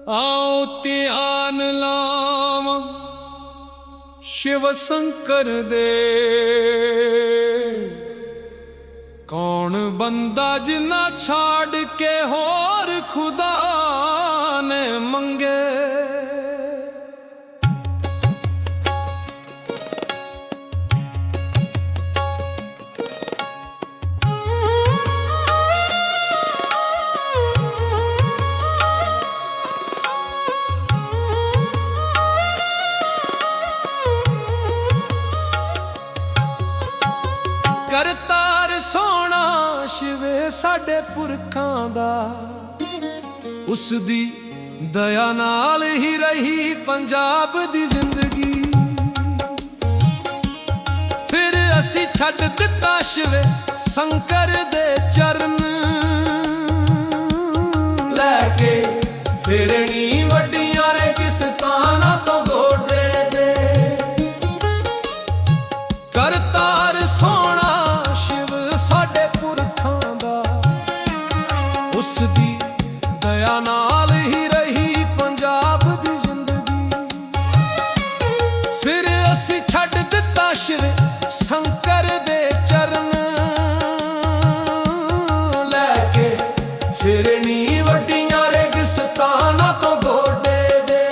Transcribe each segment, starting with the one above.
आओ ध्यान लावां शिव शंकर दे, कौन बंदा जिन्ना छाड़ के होर खुदा ने मंगे। करतार सोना शिवे साडे पुरखां दा, उस दी दया नाल ही रही पंजाब दी जिंदगी। फिर असी छड्ड दिता शिवे शंकर दे चरण, लैके फिरनी वड्डियां ने किस्ताना तो गोडे दे। करतार सोना साडे पुरखां दा, उस दी दया नाल ही रही पंजाब दी जिंदगी। फिर असी छड्ड दिता शिव शंकर दे चरण, लैके फिरनी वड्डियां रेगिस्तानां तो गोडे दे।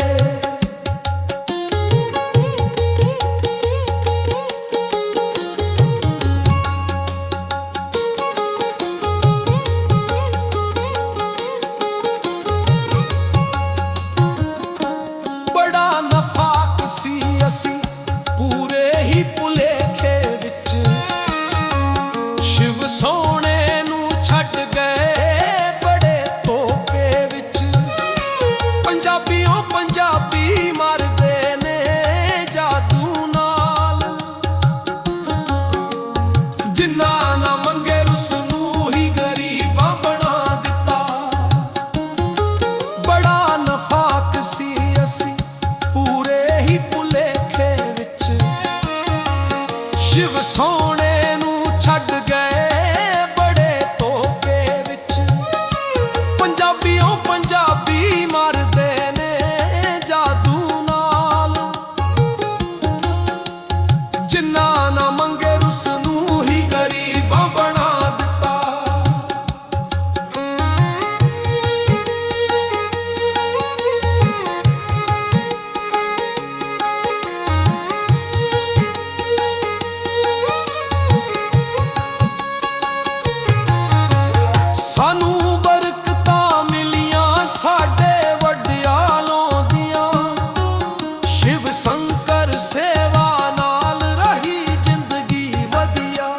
असी पूरे ही भुलेखे विच शिव सोने नू छड्ड गए बड़े धोखे विच। पंजाबियों पंजाबी मरदे ने जादू नाल, जिन्ना ना मंगे उसनू ही गरीबां बना दिता। बड़ा नफाक सी असी पूरे ही भुलेखे विच शिव सोने नू छड्ड गए बड़े धोखे विच। पंजाबियों पंजाबी मरदे ने जादू नाल, जिन्ना ना मंगे उसनू ही गरीबां बना दिता। सानू बरकतां मिलियां साडे वड्डियालों दियां, शिव शंकर सेवा नाल रही जिंदगी वधिया।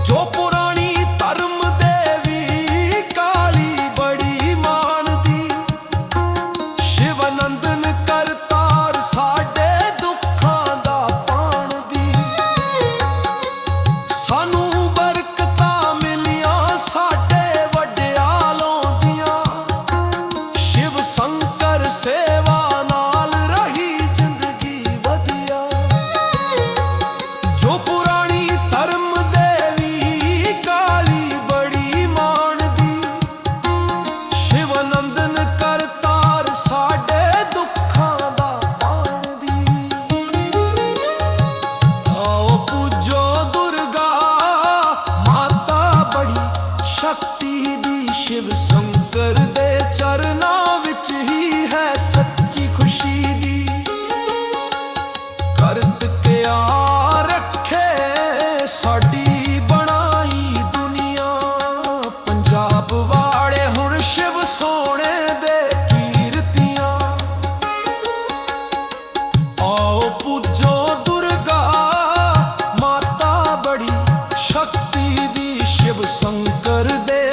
जो पुरानी धर्म देवी काली बड़ी मानदी, शिव नंदन करतार साडे दुखां दा पाणदी। सानू साडे वड्डियालों दियां, शिव शंकर सेवा नाल रही जिंदगी वधिया। जो पुरानी धर्म देवी काली बड़ी मानदी, शिव नंदन करतार साडे दुखां दा पाणदी। आओ पूजो दुर्गा माता बड़ी शक्ति दी, शिव शंकर दे चरनां विच ही है सच्ची खुशी दी। करत क्या रखे साडी बनाई दुनिया, पंजाब वाले हुण शिव सोने दे कीरतियां। आओ पूजो दुर्गा माता बड़ी शक्ति दी, शिव शंकर दे